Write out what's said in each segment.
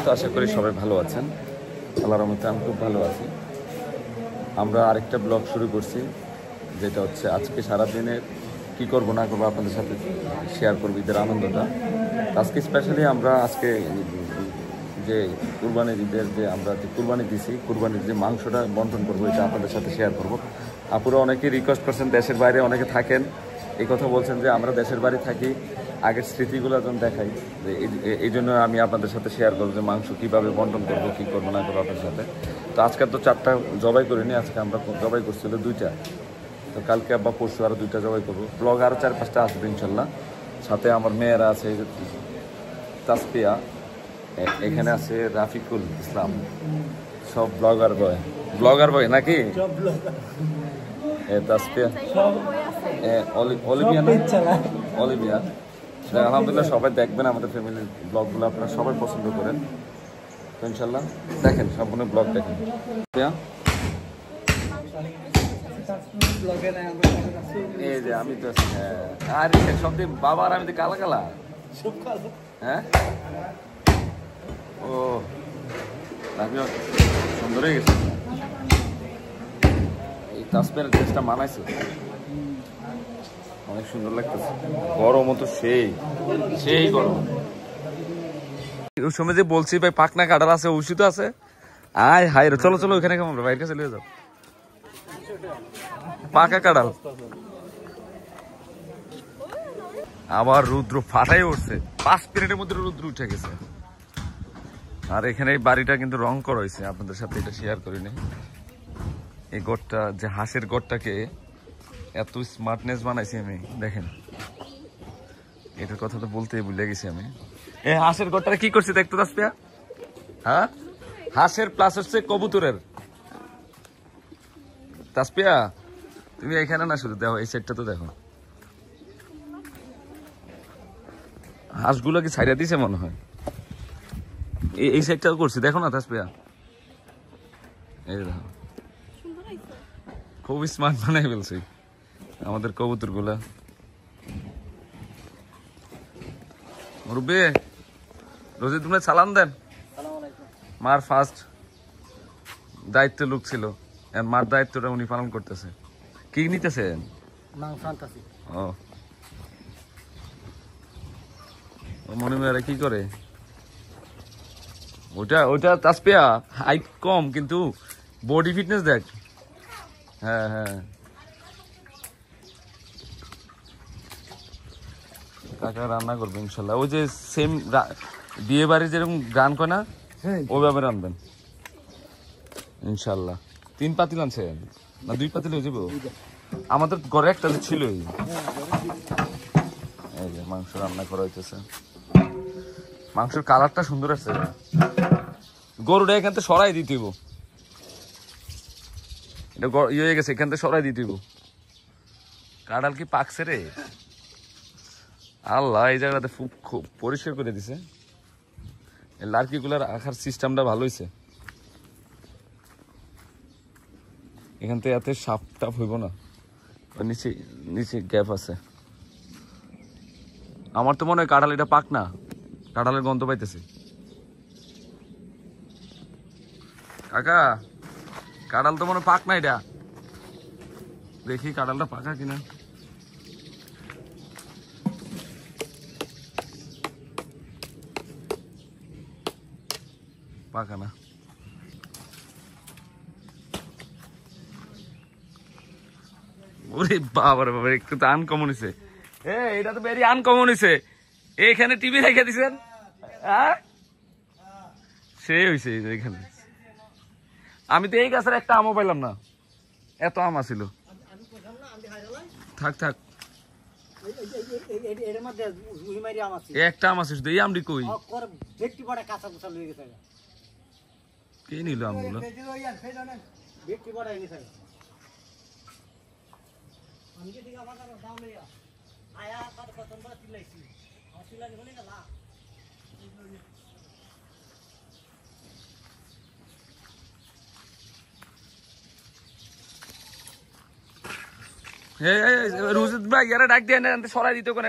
তো আশা করি সবাই ভালো আছেন। আল্লাহর রহমতে আমি খুব ভালো আছি। আমরা আরেকটা ব্লগ শুরু করছি, যেটা হচ্ছে আজকে সারাদিনের কী করবো না করবো আপনাদের সাথে শেয়ার করবো, ঈদের আনন্দটা। আজকে স্পেশালি আমরা আজকে যে কুরবানির ঈদের যে আমরা যে কুরবানি দিছি, কুরবানির যে মাংসটা বন্টন করবো, এটা আপনাদের সাথে শেয়ার করবো। আপুরা অনেকেই রিকোয়েস্ট করছেন, দেশের বাইরে অনেকে থাকেন, এই কথা বলছেন যে আমরা দেশের বাড়ি থাকি, আগের স্মৃতিগুলো যখন দেখাই, যে এই জন্য আমি আপনাদের সাথে শেয়ার করবো যে মাংস কীভাবে বন্টন করবো, কী করবো না করবো আপনাদের সাথে। তো আজকে তো 4টা জবাই করিনি, আজকে আমরা জবাই করছিল 2টা। তো কালকে আবার পরশু আরও 2টা জবাই করবো। ব্লগ আরও 4-5টা আসবে ইনশাল্লাহ। সাথে আমার মেয়েরা আছে, তাসপিয়া, এখানে আছে রাফিকুল ইসলাম, সব ব্লগার বয় নাকি? তাসপিয়া, অলিভিয়া। আলহামদুলিল্লাহ সবাই দেখবেন আমাদের ফ্যামিলির ব্লগগুলো, আপনারা সবাই পছন্দ করেন। তো ইনশাল্লাহ দেখেন, সম্পূর্ণ ব্লগ দেখেন। এই যে আমি তো আর সব বাবা আর আমি তো কালা কালা। হ্যাঁ, ও সুন্দর হয়ে গেছে। এই তাসপিয়ার ড্রেসটা মানাইছে, অনেক সুন্দর লাগতেছে। গরমও তো সেই গরম। ওই সময় যে বলছি ভাই পাকনা কাটার আছে, ওষুধ আছে, আয় হায় রে, চলো চলো ওখানে কেমন বাইরের কাছে নিয়ে যাও। পাকা কাঁঠাল আবার রুদ্র ফাটাই উঠছে, 5 মিনিটের মধ্যে রুদ্র উঠে গেছে। আর এখানে এই বাড়িটা কিন্তু রং করা হয়েছে, আপনাদের সাথে এটা শেয়ার করিনি। এই গড়টা, যে হাঁসের গড়টাকে এত স্মার্টনেস বানাইছি আমি, দেখেন। এটার কথা তো বলতেই ভুলে গেছি আমি। এই হাঁসের গড়টা কি করছি দেখতো তাসপিয়া? হ্যাঁ, হাঁসের প্লাস হচ্ছে কবুতরের। তাসপিয়া তুমি এখানে না, শুধু দেখো এই সাইডটা তো দেখো, হাঁসগুলো কি ছাইড়া দিছে মনে হয়। এই সাইডটাও করছি, দেখো না তাসপিয়া, এই দেখো, খুব স্মার্ট বানাই ফেলছি আমাদের কবুতর গুলা। মুরব্বি রোজি, তুমি সালাম দেন। মার ফার্স্ট দায়িত্ব লোক ছিল, মার দায়িত্বটা উনি পালন করতেছে। কি নিতেছেন? ও মনে মেয়েরা কি করে? ওটা তাসপিয়া হাইট কম, কিন্তু বডি ফিটনেস দেখ। হ্যাঁ হ্যাঁ, কাকা রান্না করবে ইনশাল্লাহ। ওই যে সেম বিয়ে বাড়ি যেরকম গান কয় না, ওইভাবে রান্নবেন ইনশাল্লাহ। 3 পাতিল আনছেন না 2 পাতিল হয়ে যাবো? আমাদের ঘরে একটা ছিলই। এই যে মাংস রান্না করা হইতেছে, মাংসের কালারটা সুন্দর আছে। গরুটা এখান থেকে সরাই দিতে হইব, এটা ইয়ে হয়ে গেছে, এখান থেকে সরাই দিতে হইব। কাঁঠাল কি পাকছে রে আল্লাহ, এই জায়গাটাতে খুব পরিষ্কার করে দিছে। এই লার্কি গুলার রাখার সিস্টেমটা ভালো হয়েছে। এখান থেকে এত সাপ টাপ হইব না, নিচে নিচে গ্যাপ আছে। আমার তো মনে হয় কাঁঠাল এটা পাক না, কাঁঠালের গন্ধ পাইতেছে। কাকা কাঁঠাল তো মনে হয় পাক না, এটা দেখি কাঁঠালটা পাকা কিনা। পাকা না, ওরে বাবার বাবা, একটু তো আনকমন হয়েছে। এটা তো ভেরি আনকমন হয়েছে। এখানে টিভি রেখে দিছেন, সে হয়েছে এখানে। আমি তো এই গাছের একটা আমও পাইলাম না, এত আম আছিল। থাক থাক, একটা আম আছে শুধু, এই আমটি কই কে নিল আমগুলো? রুজিদ ভাই ইয়ারা ডাক দিয়ে সরাই দিত কোন,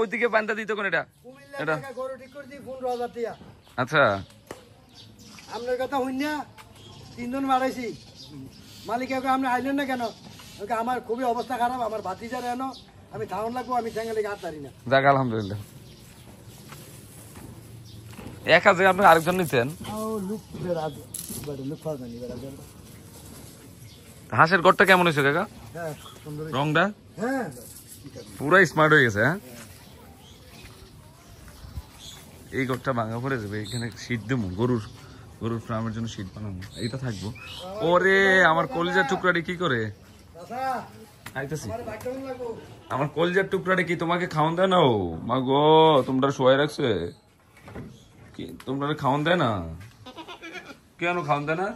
ওই দিকে বান্ধা দিত কোন। এটা আচ্ছা আপনার কথা হইন না 3 জন মারাইছি মালিক আপনি আইলেন না কেন আমার খুবই অবস্থা খারাপ আমার ভাতিজার এনো আমি থাউন লাগবো আমি ঠ্যাঙ্গালে হাত পারি না যাক আলহামদুলিল্লাহ এক হাজার আপনি আরেকজন নিতেন হাঁসের ঘরটা কেমন হয়েছে কাকা রংটা পুরাই স্মার্ট হয়ে গেছে হ্যাঁ এই ঘরটা ভাঙা পড়ে যাবে এখানে শীত দেবো গরুর ফার্মের জন্য শীত বানাবো এইটা থাকবো ওরে আমার কলিজার টুকরাটি কি করে আইতাছি আমার কলিজার টুকরাটি কি তোমাকে খাওয়ান দেয় না ও মা গো তোমরা শোয়াই রাখছে কি তোমরা খাওয়ান দেয় না কেন খাওয়ান দেয় না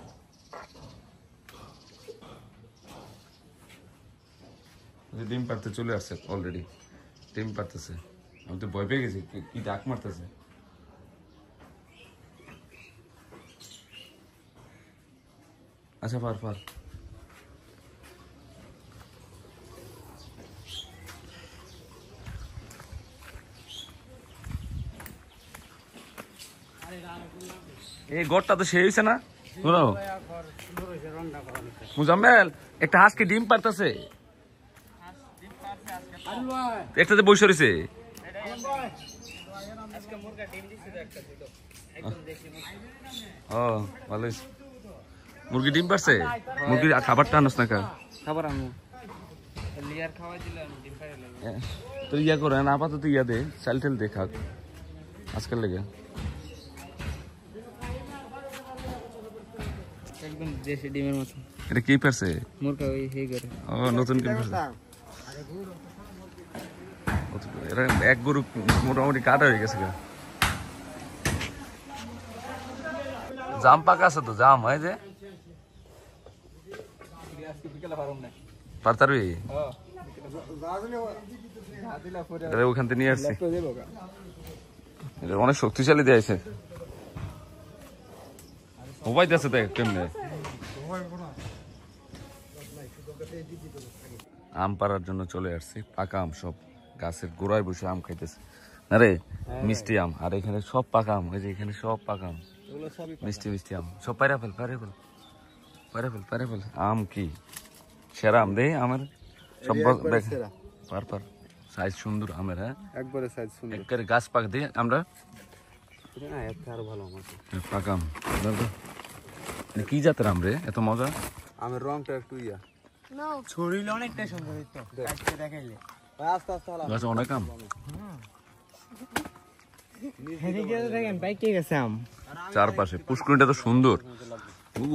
ডিম পারতে চলে আসছে অলরেডি ডিম পারতেছে আমি তো ভয় পেয়ে গেছি কি ডাক মারতেছে আচ্ছা পার এই ঘরটা তো সেই হয়েছে না মুজাম্মেল একটা হাঁসকে ডিম পারতেছে একটাতে বসে রয়েছে ও ভালো মুরগি ডিম পারছে মুরগির খাবারটা আনস না খাবার আনো তো ইয়া করে না আপাতত ইয়া দে চাল টেল দে খাক আজকাল লেগে একদম দেশি ডিমের মতো এটা কি পারছে মুরগা ওই হে করে ও নতুন ডিম পারছে এরা এক গরু মোটামুটি কাটা হয়ে গেছে জাম পাকা আছে তো জাম হয় যে পারতারবি ওখান থেকে নিয়ে আসছি অনেক শক্তিশালী দিয়েছে উপায় আছে দেখ কেমনে আম পাড়ার জন্য চলে আসছি পাকা আম সব গাছের গোড়ায় বসে আম খাইতেছে আরে মিষ্টি আম আর এখানে সব পাকা আম ওই যে এখানে সব পাকা আম মিষ্টি মিষ্টি আম সব পায়রা ফেল আম কি সেরা আম দে আমার সব পার সাইজ সুন্দর আমের হ্যাঁ একবারে সাইজ সুন্দর একবারে গাছ পাক দিয়ে আমরা আরো ভালো পাকা আম কি জাতের আম রে এত মজা আমের রংটা একটু ইয়া ছড়িলে অনেকটা সুন্দর দেখাইলে আস্তে আস্তে গাছ অনেক আম চারপাশে পুষ্করিণীটা তো সুন্দর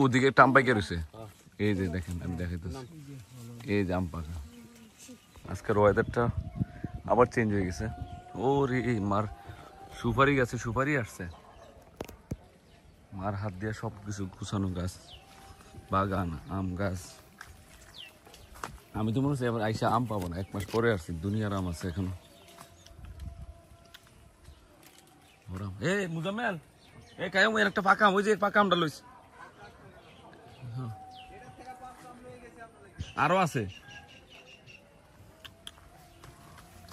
ওদিকে টাম পাইকে রয়েছে এই যে দেখেন আমি দেখাইতেছি এই যে আম পাকা আজকের ওয়েদারটা আবার চেঞ্জ হয়ে গেছে ও রে মার সুপারি গাছে সুপারি আসছে মার হাত দিয়ে সবকিছু গুছানো গাছ বাগান আম গাছ আমি তো মনে হচ্ছে এবার আইসা আম পাবো না 1 মাস পরে আসছি দুনিয়ার আম আছে এখনো মুজাম্মেল কায়ম একটা পাকা আম ওই যে পাকা আমটা লইছে আরো আছে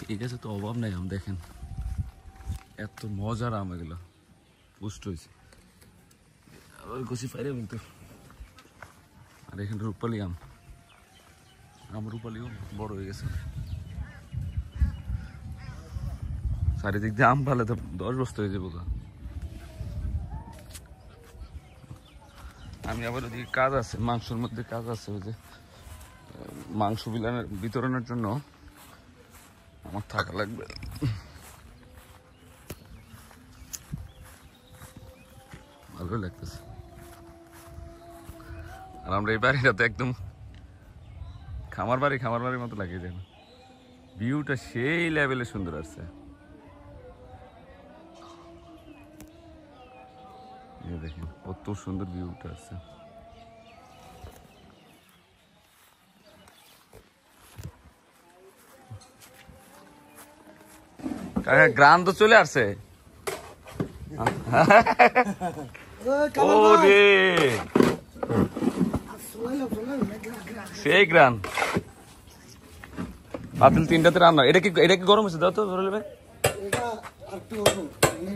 ঠিক আছে তো অভাব নাই আম দেখেন এত মজার আম এগুলো পুষ্ট হয়েছে ফাইরে বলতো আর এখানে রূপালি আম রূপালিও বড় হয়ে গেছে চারিদিক দিয়ে আম পালে তো 10 বস্তা হয়ে যাবো আমি আবার ওদিকে কাজ আছে মাংসের মধ্যে কাজ আছে ওই যে মাংস বিতরণের জন্য আমার থাকা লাগবে ভালো লাগতেছে আর আমরা এই বাড়িটাতে একদম খামার বাড়ির মতো লাগে যেন ভিউটা সেই লেভেলে সুন্দর আসছে দেখেন কত সুন্দর ভিউটা আসছে গ্রাম তো চলে আসছে সেই গ্রাম পাতিল 3টাতে রান্না এটা কি গরম হচ্ছে দাও তো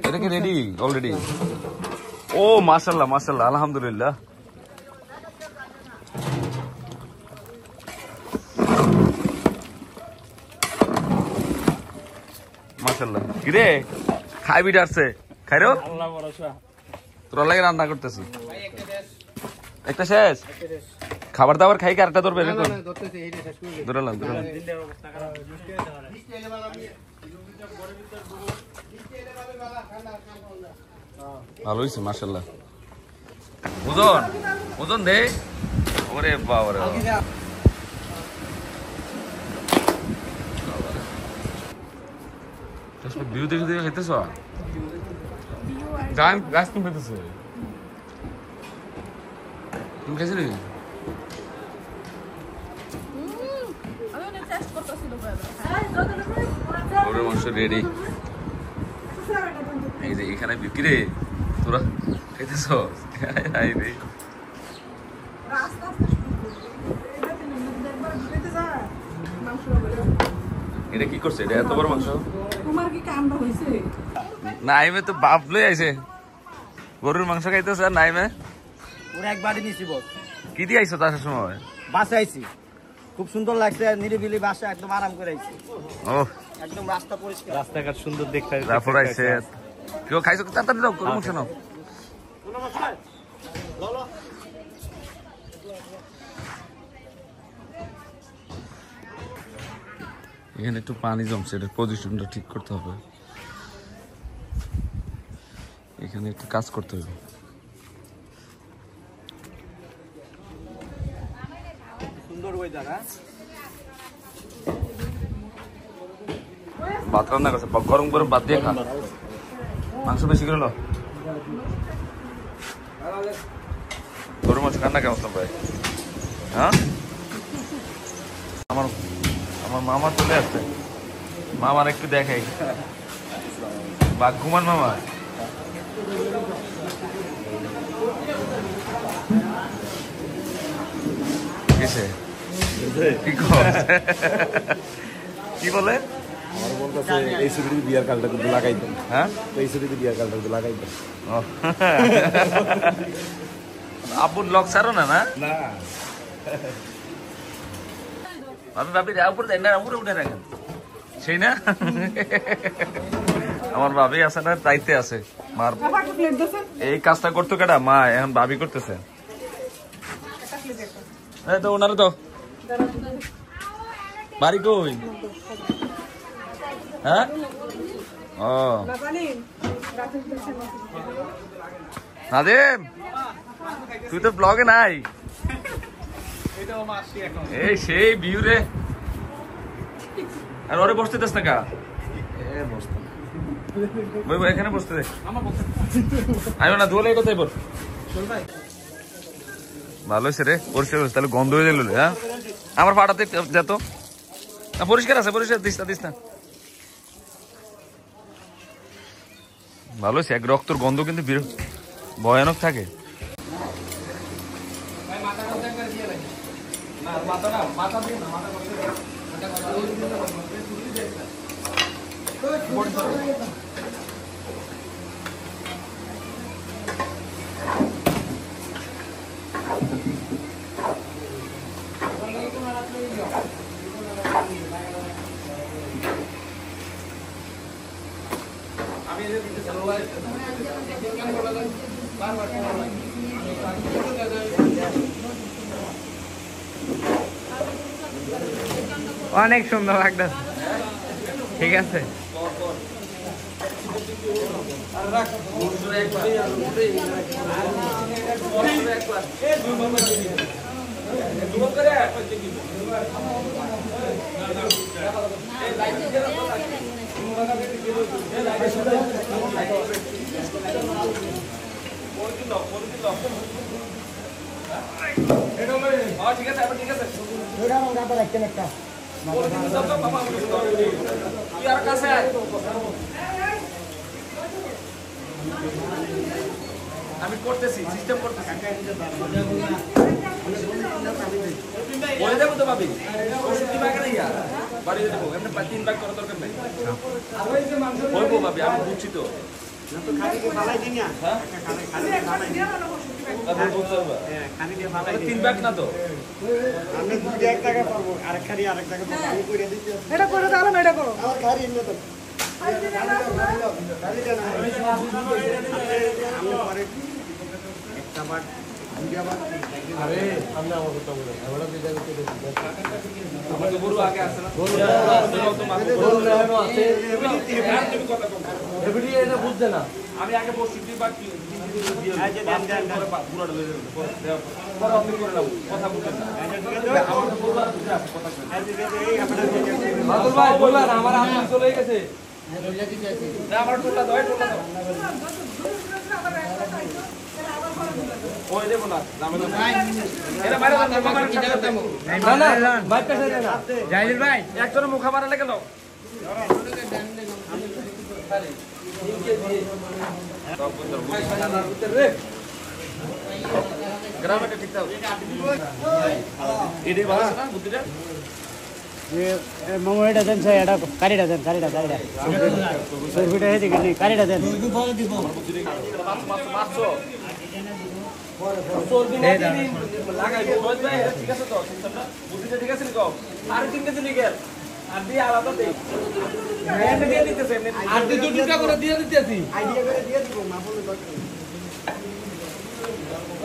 এটা কি রেডি অলরেডি ও মাশাআল্লাহ মাশাআল্লাহ, আলহামদুলিল্লাহ। মাশাআল্লাহ। কিরে খাইবি ডারছে খাইরো? আল্লাহ ভরসা। তোর লাগে রান্না করতেছি। একটা শেষ খাবার দাবার খাই কি আরেকটা ধরবে? ধরলাম ধরলাম। ভালো হয়েছে মাশাআল্লাহ। ওজন ওজন দে। ওরে বাবারে, ভিউ দেখে দেখে খাইতেছ? গাছ তুমি খাইতেছে? তুমি খাইছো নাকি? গরুর মাংস রেডি। এই যে এখানে বিক্রি রে, তোরা খাইতেছ? এটা কি করছে? এটা এত বড় মাংস? নাইমে তো বাপ লই আইছে, গরুর মাংস খাইতেছে। আর নাইমে ওরা একবারই নিছি বস। কি দিয়ে আইছো তার সময়? বাসে আইছি, খুব সুন্দর লাগছে, নিরিবিলি বাসা, একদম আরাম করে আইছি। ও একদম রাস্তা পরিষ্কার, রাস্তাঘাট সুন্দর দেখতে। রাফর আইছে। কেউ খাইছো? তাড়াতাড়ি দাও, গরুর মাংস নাও। এখানে একটু পানি জমছে, এটার পজিশনটা ঠিক করতে হবে। এখানে একটু কাজ করতে হবে। সুন্দর ওয়েদার। হ্যাঁ, ভাত রান্না করছে, গরম গরম ভাত দিয়ে খা। মাংস বেশি করে লো। গরুর মাংস কান্না কেমন ভাই? হ্যাঁ, আমার আমার মামা চলে আসছে। মামার একটু দেখাই। বাঘ ঘুমান মামা। কি বলে? আমার বলতেছে এই ছবিতে বিয়ার কালটা কিন্তু লাগাইতেন। হ্যাঁ, এই ছবিতে বিয়ার কালটা কিন্তু লাগাইতেন। আব্বুর লক ছাড়ো না? না না, আমি ভাবি উপরে দেন না, উপরে উঠে রাখেন। সেই না আমার ভাবি আছে না, দায়িত্বে আছে মার। এই কাজটা করতো কেটা? মা। এখন ভাবি করতেছে। তো ওনারা তো বাড়ি কই? হ্যাঁ, ও নাদিম, তুই তো ব্লগে নাই। এই সেই ভিউ রে। আর ওরে বসতে দাস না কা? এখানে বসতে দে। আমি না ধোলে এটা তাই বল। ভালো হয়েছে রে, পরিষ্কার হয়েছে। তাহলে গন্ধ হয়ে গেল। হ্যাঁ, আমার পাড়াতে যেত না। পরিষ্কার আছে, পরিষ্কার দিস না দিস না। ভালো হয়েছে। এক রক্তর গন্ধ কিন্তু ভয়ানক থাকে। অনেক সুন্দর লাগতেছে। ঠিক আছে, আমি করতেছি, সিস্টেম করতেছি। বলে দেবো তো ভাবি, 65 টাকা না ইয়া বাড়িয়ে দেবো। এমনি 3 ভাগ করা দরকার নাই। বলবো ভাবি, আমি বুঝছি তো। তিন ভাগ না তো এটা করে দাও না, এটা করো। বুঝছে না আমি আগে বসছি দুই ভাগ কথা বলতেন না ভাই বলবেন আমার হাত চলে গেছে আমার টোলা দাও টোলা দাও ওই দেবো না এটা বাইরে না না ভাই পেছে না জাহিদুল ভাই একজনের মুখা মারা লেগে নাও গ্রামে ঠিক থাকবে এটাই ভালো না বুদ্ধিটা এটা দেন স্যার এটা কারিটা দেন কারিটা সুরফিটা হেঁটে গেলি কারিটা দেন ঠিক আছে তো বুদ্ধিটা ঠিক আছে কম আর 3 কেজি নিকেল আর দিয়ে আলাদা দেই দিয়ে দিতেছে আর দুটো করে দিয়ে দিতেছি আইডিয়া করে দিয়ে দিব, মা বলে দরকার নেই।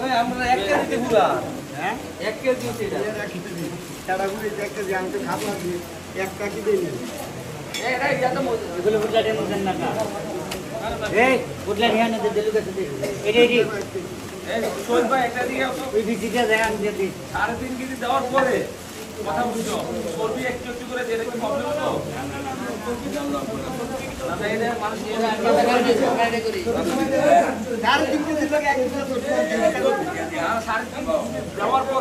ওই আমরা 1 কেজি পুরা হ্যাঁ 1 কেজি সেটা তাড়াগুড়ি দেখতে যে আমি তো খাবো না, দিয়ে এক কাকি দিই এই রে যা তো এগুলো বুঝলা দেন না কা এই বুঝলা নিয়া না দিলু কাছে দে এই এই সোহেল ভাই একটা দিকে আসো ওই বিচিটা দেন আমি দিয়ে দিই 3.5 কেজি দেওয়ার পরে কথা বুঝছো চর্বি একটু একটু করে দিয়ে কি প্রবলেম হতো না এটা মানুষ আর দিকে দিলে এক কিলো চর্বি আর 3.5 দেওয়ার পর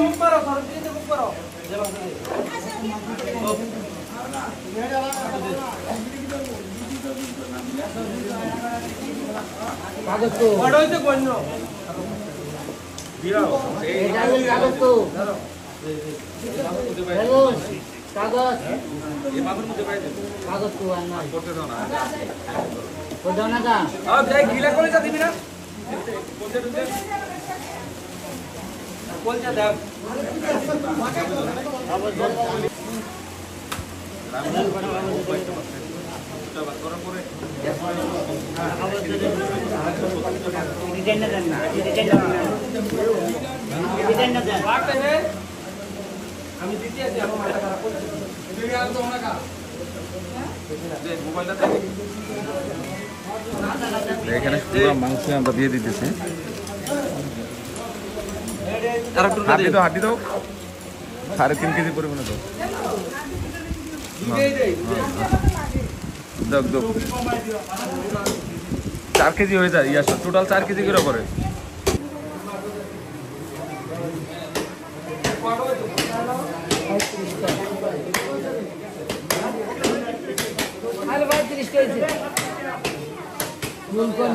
মুখ মারো সরস্বতী মুখ মারো কাগজ তো বড় হইছে গণ্য দিও এই কাগজ তো কাগজ এই বাবুর মধ্যে পাই দেব কাগজ তো আর না করতে দাও না ও দাও না কা আর দেখ গিলা করে যা দিবি না কোনটা দিতে বলছে দাও করার পরে ডিজাইন না দেন না ডিজাইন না দেন আমি দিতে আছি আমার মাথা খারাপ করছে তুমি আর তো না কা যে মোবাইলটা এখানে পুরো মাংস আমরা দিয়ে দিতেছি হাড্ডি দাও 3.5 কেজি পরিমাণে দাও দুটেই দেই দাও দাও 4 কেজি হয়ে যায় ইয়া টোটাল 4 কেজি করে করে আরে ভাই 30 কেজি নুন কোন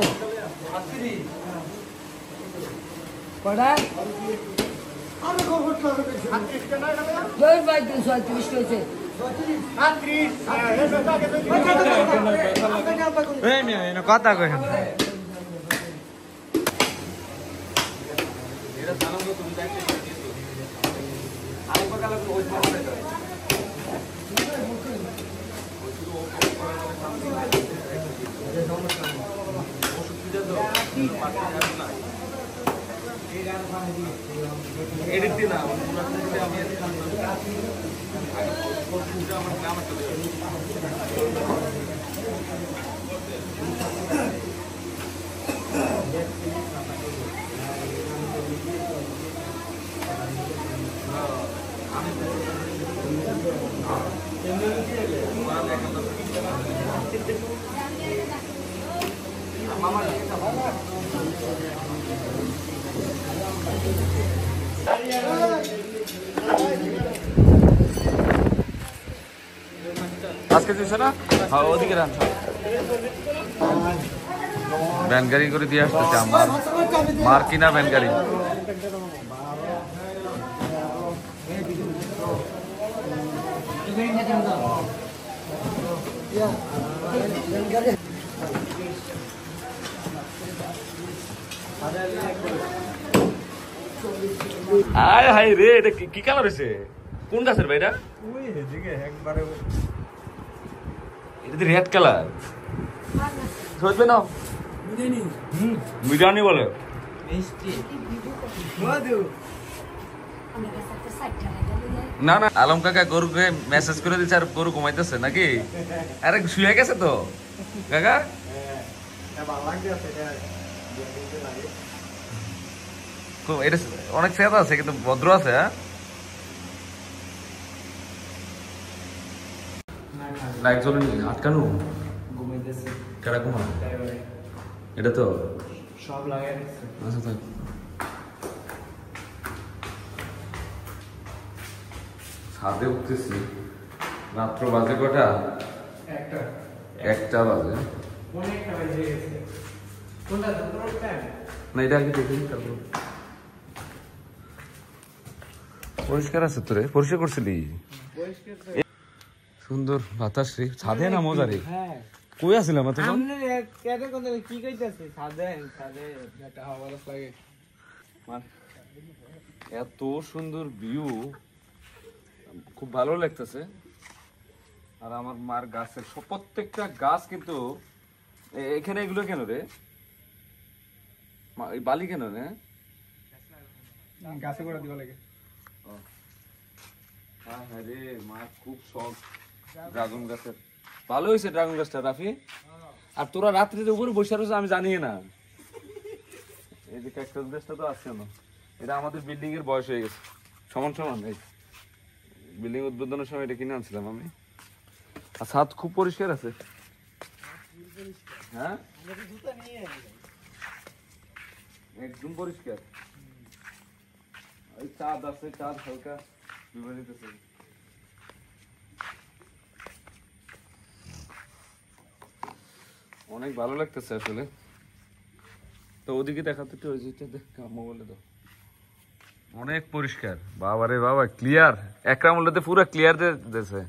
পড়া জয় ভাই 30 কেজি কথা কই এটা জানাবো তুমি দেখতে আরেকবার কালে ওই সময় এডিট দিন না আমি আমার নাম একটা আজকে দিছে না হ্যাঁ ওদিকে রান ভ্যান গাড়ি করে দিয়ে আসতেছে আমার মার কিনা ভ্যান গাড়ি আয় হাই রে, এটা কি কালার হয়েছে? কোন গাছের ভাই এটা? এটা তো রেড কালার। ধরবে না বিরিয়ানি বলে না না। আলম কাকা গরুকে মেসেজ করে দিচ্ছে আর গরু ঘুমাইতেছে নাকি? আরে শুয়ে গেছে তো কাকা। এটা অনেক সেট আছে কিন্তু ভদ্র আছে। হ্যাঁ লাইট জ্বলেনি আটকানো কেডা ঘুমা এটা তো সব লাগাই দিচ্ছে। আচ্ছা থাক ছাদে উঠতেছি। রাত্র বাজে কটা? একটা বাজে। না এটা আগে দেখিনি তারপর। পরিষ্কার আছে তো রে? পরিষ্কার করছিলি? সুন্দর বাতাস রে। ছাদে না মজা রে। কই আসছিলাম তখন? কি কইতাছে? ছাদে ছাদে একটা হাওয়া বাতাস লাগে। এত সুন্দর ভিউ, খুব ভালো লাগতেছে। আর আমার মার গাছের প্রত্যেকটা গাছ কিন্তু এখানে এগুলো কেন রে? এই বালি কেন রে? গাছে গোড়া দিবা লাগে। হ্যাঁ হ্যাঁ রে, মার খুব শখ ড্রাগন গাছের। ভালো হয়েছে ড্রাগন গাছটা রাফি। আর তোরা রাত্রিতে উপরে বসে রয়েছে আমি জানি না। এই যে ক্যাকটাস গাছটা তো আসছে না, এটা আমাদের বিল্ডিং এর বয়স হয়ে গেছে সমান সমান। এই বিল্ডিং উদ্বোধনের সময় এটা কিনে আনছিলাম আমি। আর ছাদ খুব পরিষ্কার আছে। হ্যাঁ একদম পরিষ্কার। এই চাঁদ আছে, চাঁদ হালকা বিভাজিত। অনেক ভালো লাগতেছে আসলে। তো ওদিকে দেখাতে একটু মোবাইলে তো অনেক পরিষ্কার। বাবা রে বাবা, ক্লিয়ার। একরাম উল্লাতে পুরো ক্লিয়ার দিয়েছে।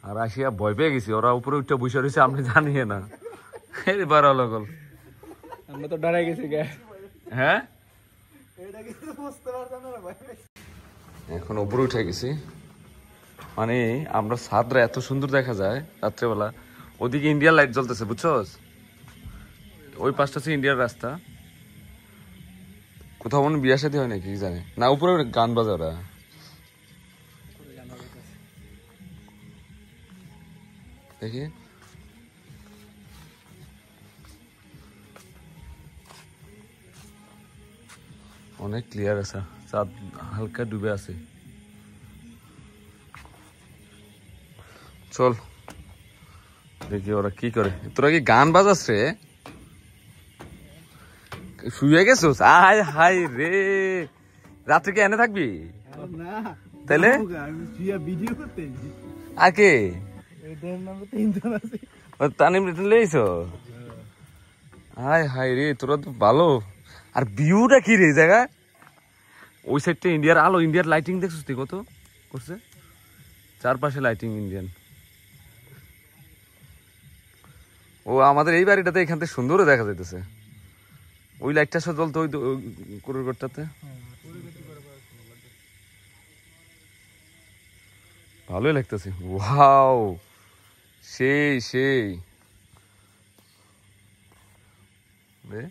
আর আসিয়া ভয় পেয়ে গেছি, ওরা উপরে উঠে বসে রয়েছে আমি জানি না। এবার অলগল আমরা তো ডরাই গেছি গে। হ্যাঁ এখন উপরে উঠে গেছি। মানে আমরা ছাদরা এত সুন্দর দেখা যায় রাত্রেবেলা। ওদিকে ইন্ডিয়ার লাইট জ্বলতেছে বুঝছস? ওই পাশটা হচ্ছে ইন্ডিয়ার রাস্তা। কোথাও মনে বিয়া শাদী হয় নাকি জানে না। উপরে গান বাজে ওরা। দেখি অনেক ক্লিয়ার আছে, চাঁদ হালকা ডুবে আছে। চল দেখি ওরা কি করে। তোরা কি গান বাজাস রে? শুয়ে গেছিস? আয় হাই রে, রাত্রে কি এনে থাকবি? তাহলে আর কে তানিম লেইছ? হাই হাই রে, তোরা তো ভালো। আর ভিউটা কি রে জায়গা? ওই সাইডটা ইন্ডিয়ার আলো, ইন্ডিয়ার লাইটিং দেখছিস তুই কত করছে? চারপাশে লাইটিং ইন্ডিয়ান। ও আমাদের এই বাড়িটাতে এখান থেকে সুন্দরও দেখা যাইতেছে। ওই লাইটটা সব জ্বলতো ওই কুড়ুরঘরটাতে। ভালোই লাগতেছে। ওয়াও, সেই সেই রে।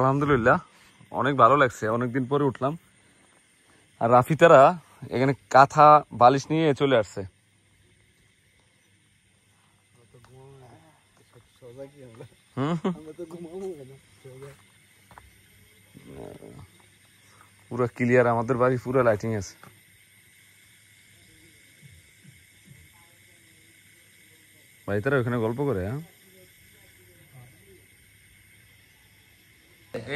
আলহামদুলিল্লাহ অনেক ভালো লাগছে, অনেকদিন পরে উঠলাম। আর রাফিতারা এখানে কাঁথা বালিশ নিয়ে চলে আসছে। পুরো ক্লিয়ার, আমাদের বাড়ি পুরো লাইটিং আছে। ভাই তারা ওখানে গল্প করে। হ্যাঁ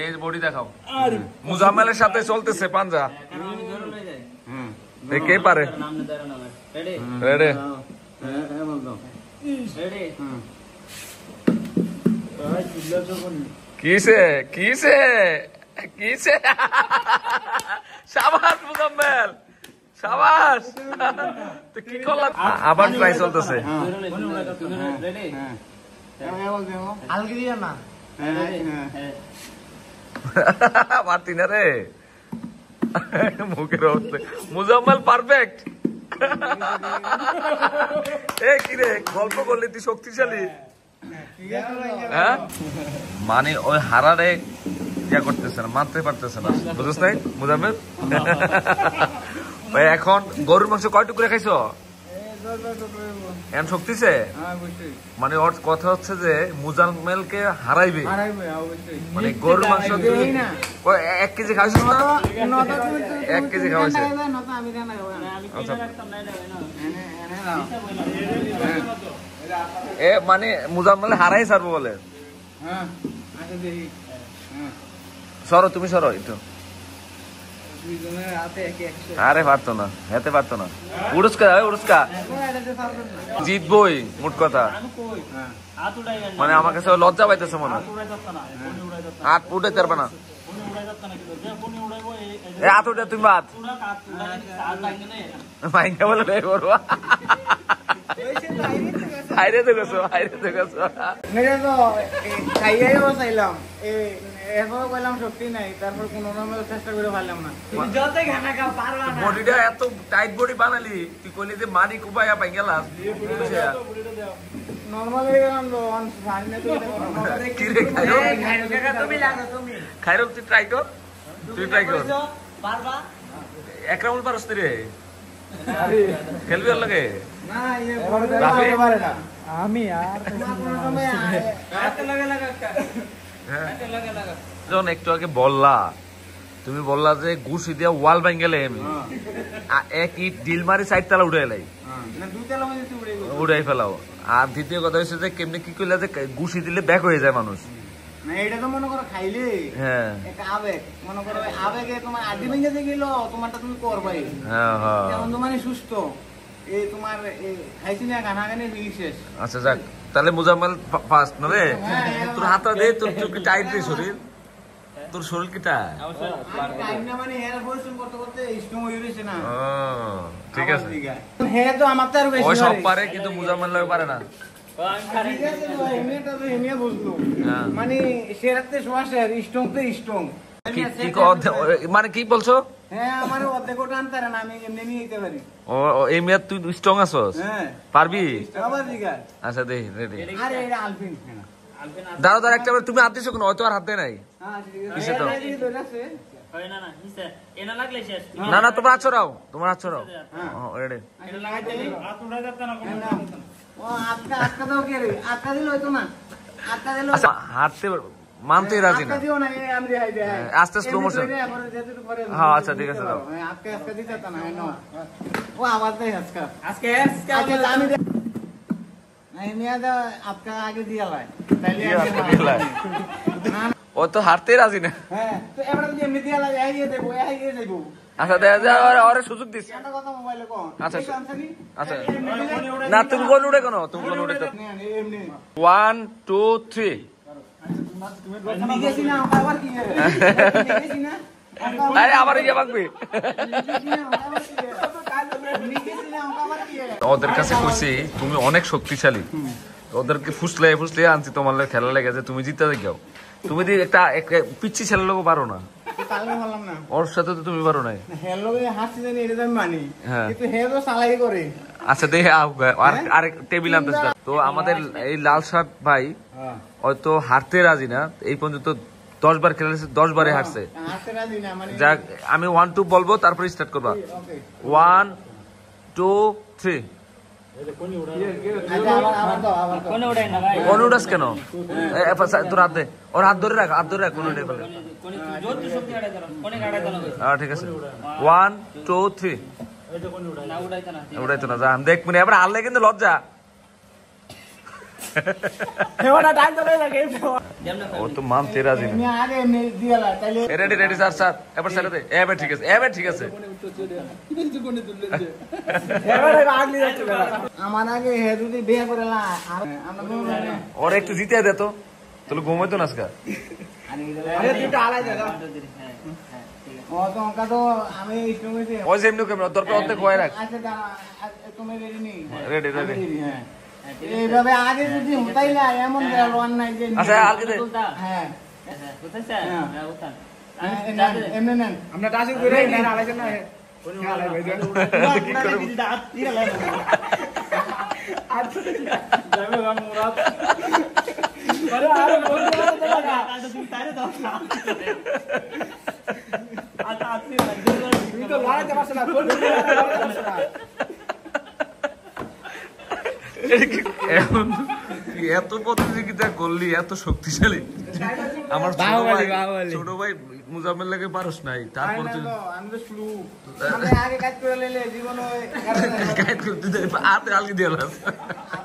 এই বডি দেখাও। মুজাম্মেলের সাথে চলতেছে পাঞ্জা। কে পারে? রেডি কিসে কিসে কিসে শাবাশ মুজাম্মেল শাবাশ তো কি করলা আবার ট্রাই চলতেছে হালকি দিয়া না পারতি না রে মুখের অবস্থা মুজাম্মেল পারফেক্ট এ কি রে গল্প করলে তুই শক্তিশালী হ্যাঁ মানে ওই হারারে ইয়া করতেছে না মানতে পারতেছে না বুঝছ নাই মুজাম্মেল ভাই এখন গরুর মাংস কয় টুকরে খাইছো এম শক্তিছে মানে ওর কথা হচ্ছে যে মুজাম্মেলকে হারাইবে মানে গরুর মাংস 1 কেজি খাইছো না 1 কেজি খাওয়াইছে আচ্ছা এ মানে মুজাম্মেল হারাই ছাড়বো বলে সরো তুমি সরো একটু আরে পারতো না হেতে পারতো না উড়ুস্কা উড়ুস্কা জিতবই মোট কথা মানে আমার কাছে লজ্জা পাইতেছে মনে হয় হাত উঠাইতে পারবে না এ হাত উঠে তুমি বাদ মাইকা বলে রে করবা হাইরে তো গেছো খাইয়াই বসাইলাম এরপর বললাম শক্তি নাই তারপর কোন চেষ্টা করে পারলাম না বডিটা এত টাইট বডি বানালি তুই কইলি যে মারি কুবাইয়া পাই গেলাম নরমালি কি রে খাইরুল তুই ট্রাই কর এক রাউন্ড পারস রে খেলবি ওর লাগে আমি আর যখন একটু আগে বললা তুমি বললা যে ঘুষি দিয়া ওয়াল ভাঙ্গেলে আমি এক ইট ডিল মারি 4 তলা উঠে এলাই উড়াই ফেলাও আর দ্বিতীয় কথা হচ্ছে যে কেমনি কি কইলা যে ঘুষি দিলে ব্যাক হয়ে যায় মানুষ না এটা তো মনে করো খাইলে হ্যাঁ একটা আবেগ মনে করো আবেগে তোমার আড্ডি ভেঙে গেল তোমারটা তুমি করবাই হ্যাঁ হ্যাঁ এখন তো মানে সুস্থ এই তোমার খাইছি না গানাগানি শেষ আচ্ছা যাক তাহলে মুজাম্মেল ফার্স্ট না রে তোর হাতটা দে তোর কি টাইট দে শরীর তোর শরীর কি টাইট টাইম না মানে হেয়ার পরিশ্রম করতে করতে স্ট্রং হয়ে গেছে না ও ঠিক আছে হেয়ার তো আমার তো আর বেশি ওই সব পারে কিন্তু মুজাম্মেল লাগে পারে না ঠিক আছে তো এমনিটা তো এমনি বুঝলো হ্যাঁ মানে শেরাতে শোয়া শেয়ার স্ট্রং তো স্ট্রং কি মানে কি বলছো হ্যাঁ আমার অর্ধেক ওটা আনতে না আমি এমনি নিয়ে যেতে পারি ও এই মেয়াদ তুই স্ট্রং আছস হ্যাঁ পারবি আবার দিগা আচ্ছা দে রেডি আরে এটা আলপিন দাঁড়া একটা তুমি হাত দিছো কেন হয়তো আর হাত দেয় নাই হ্যাঁ ঠিক আছে কিসে তো? এটা আছে না না তোমার হাত ছড়াও রেডি এটা লাগাইতে ও আটকা দাও কে রে আটকা দিল হয়তো না আটকা দিল আচ্ছা হাঁটতে মানতে রাজি না আটকা দিও না আমি রে হাইবে আস্তে স্লো মোশন হ্যাঁ আচ্ছা ঠিক আছে দাও আটকা দিতে তা না ও আওয়াজ দেয় আজকে আমি নিয়ে দা আপকা আগে দিয়া লাই ও তো হাঁটতে রাজি না হ্যাঁ তো এবারে যদি এমনি দিয়া লাই আইয়ে দেবো আইয়ে যাইবো আচ্ছা দেখা যায় ওরে সুযোগ দিস একটা কথা মোবাইলে কোন আচ্ছা আচ্ছা না তুমি কোন উড়ে কেন তুমি কোন উড়ে এমনি 1 2 3 নিগেছি না আবার কি নিগেছি না আরে আবার ইয়ে ভাঙবি ওদের কাছে কইছি তুমি অনেক শক্তিশালী ওদেরকে ফুসলে আনছি তোমার লাগে খেলা লেগে যে তুমি জিতে যাও তুমি যদি একটা পিচ্ছি ছেলের লোক পারো না ওর সাথে তো তুমি পারো নাই আচ্ছা দেখে আর টেবিল আনতে তো আমাদের এই লাল শার্ট ভাই হয়তো হারতে রাজি না এই পর্যন্ত 10 বার খেলেছে 10 বারে হারছে যাক আমি 1 2 বলবো তারপর স্টার্ট করবা 1 2 3 কোন উড়াস কেন তোর হাত দে ওর হাত ধরে রাখ কোন উড়ে ফেলে ঠিক আছে 1 2 3 উড়াইতো না যা দেখ মনে এবার হারলে কিন্তু লজ্জা ও তো মানতে রাজি না রেডি স্যার এবার স্যার দে এবার ঠিক আছে আমার আগে হে যদি বিয়ে করে ওর একটু জিতে দে তো তাহলে ঘুমাইতো না আজকে ও তো অঙ্কা তো আমি স্ট্রং হয়েছি। পয়সা এমনি কেমন দরকার অর্ধেক হয়ে রাখ। আচ্ছা দাঁড়া, তুমি রেডি নেই? Ready ready. হ্যাঁ এইভাবে আগে যদি হতাই না এমন লোয়ার নাই যে আচ্ছা আর কি হ্যাঁ এমনি নেন আমরা টাসিং করে নেন আলাইছেন না কি করে তুমি তো লড়াইতে পারছ না কোন এত প্রতিযোগিতা করলি এত শক্তিশালী আমার ছোট ভাই মুজাম্মেল লাগে পারস নাই তারপর তুই আমি তো শুরু আমি আগে কাজ করে লইলে জীবন গাইড করতে দে হাতে আলগি দিয়ে লাস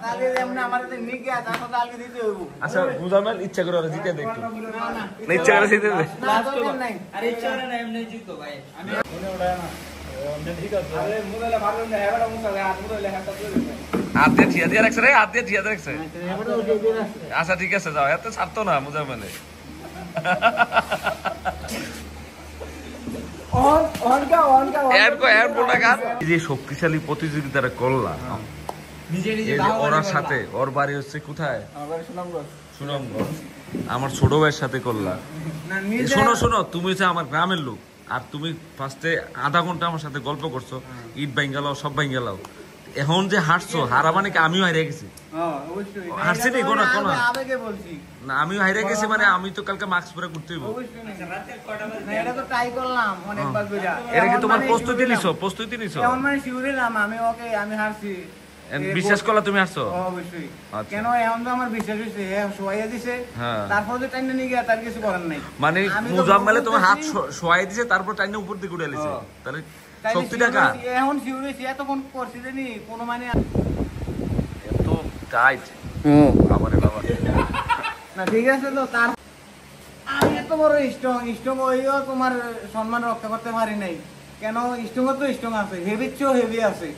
আগে এমনি আমার তো নিকে তারপর আলকে দিতে হইব। আচ্ছা মুজাম্মেল ইচ্ছা করে ওরা জিতে দে একটু না না ইচ্ছা করে জিতে দে লাস্ট নাই আরে ইচ্ছা করে না এমনি জিততো ভাই আমি মনে ওড়ায় না ঠিক আছে আরে মুদালে ভালো না হেবাটা মুদালে হাত মুদালে হাতটা তুলে দে হাত দিয়ে ঠিয়া দিয়ে রাখছে রে হাত দিয়ে ঠিয়া দিয়ে রাখছে আচ্ছা ঠিক আছে যাও এত ছাড়তো না মুজাম্মেলে যে শক্তিশালী প্রতিযোগিতাটা করলাম ওর সাথে ওর বাড়ি হচ্ছে কোথায় সুনামগঞ্জ আমার ছোট ভাইয়ের সাথে করলাম শোনো শোনো তুমি হচ্ছে আমার গ্রামের লোক আর তুমি ফার্স্টে আধা ঘন্টা আমার সাথে গল্প করছো ইট ভাঙ্গালাও সব ভাঙ্গালাও এখন যে হারছো হারা মানে কি আমিও হারিয়ে গেছি হারছি নি কোনো কোনো না আমিও হারিয়ে গেছি মানে আমি তো কালকে মাস্ক পরে করতে হইব এটা তো ট্রাই করলাম অনেকবার কইরা এটা কি তোমার প্রস্তুতি নিছো এমন মানে শিউরে নাম আমি ওকে আমি হারছি বিশ্বাস করলা তুমি হারছো অবশ্যই আচ্ছা। কেন এমন তো আমার বিশ্বাস হইছে শোয়াইয়া দিছে হ্যাঁ। তারপর যে টাইম নিয়ে গিয়া তার কিছু করার নাই মানে আমি তো মুজাম্মেলে তোমার হাত বলতেছি- শোয়াই দিছে তারপর টাইনে উপর দিকে উড়ে লিছে তাহলে তাইলে শক্তিটা কার শিউরে- এখন শিউরেছি এতক্ষণ করছি জানি কোনো মানে এত টাইট আমারে বাবা না ঠিক আছে তো তার আমি এত বড় স্ট্রং হইও তোমার সম্মান রক্ষা করতে পারি নাই কেন স্ট্রং তো স্ট্রং আছে হেভির চেয়েও হেভি আছে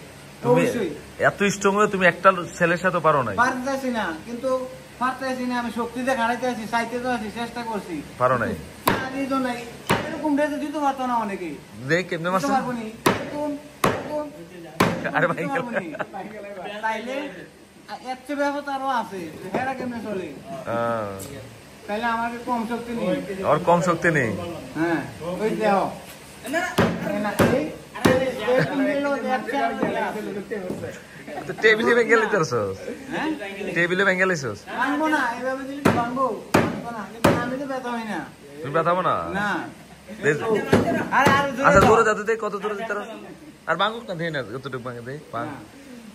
তুমি অবশ্যই এত স্ট্রং হয়ে তুমি একটা ছেলের সাথে পারো নাই পারতেছি না কিন্তু পারতেছি না আমি শক্তিতে খাড়াইতে আছি চাইতে তো আছি চেষ্টা করছি পারো নাই আদি তো নাই এরকম ড্রেসে দিতে পারতো না অনেকেই দেখ কেমনে দিতে মারছে পারবো নি এরকম আরে ভাই দিতে পারবো নি। তাইলে এর চেয়ে ব্যবস্থা আরো আছে হেরা কেমনে চলে তাইলে আমাকে কম শক্তি নেই ওর কম শক্তি নেই হ্যাঁ ওই দেহ না এই তো টেবিলে ভেঙে লিতেছস হ্যাঁ টেবিলে ভেঙে লিছস ভাঙবো না এভাবে দিলে তো ভাঙবো ভাঙবো না কিন্তু আমি তো ব্যথা হই না তুমি ব্যথাবো না না দে- আরে আর আচ্ছা দূরে যাতে দে কত দূরে যেতে আর বাঙ্গুক না দেই না কতটুকু ভাঙে দেই বাং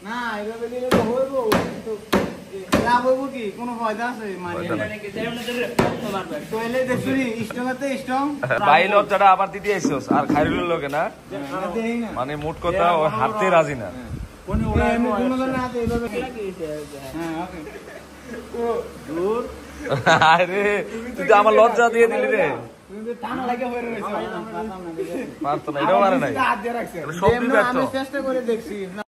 না এভাবে দিলে তো হইবো কিন্তু লাভ হইব কি কোনো ফায়দা আছে মানে ফায়দা নাই। তো এলে দেখছুনি স্ট্রং আছে স্ট্রং বাইল লজ্জাটা আবার দিতে আইছস আর খাইরুলের লোকে না দেই না মানে মোট কথা ও হারতে রাজি না এমনি কোনো ধরনের হাতে এভাবে হ্যাঁ ওকে আরে তুই তো আমার লজ্জা দিয়ে দিলি রে তুমি তো টানা লাগে হয়ে রয়েছে পারতো না এটাও পারে নাই হাত দিয়ে রাখছে সব আমি চেষ্টা করে দেখছি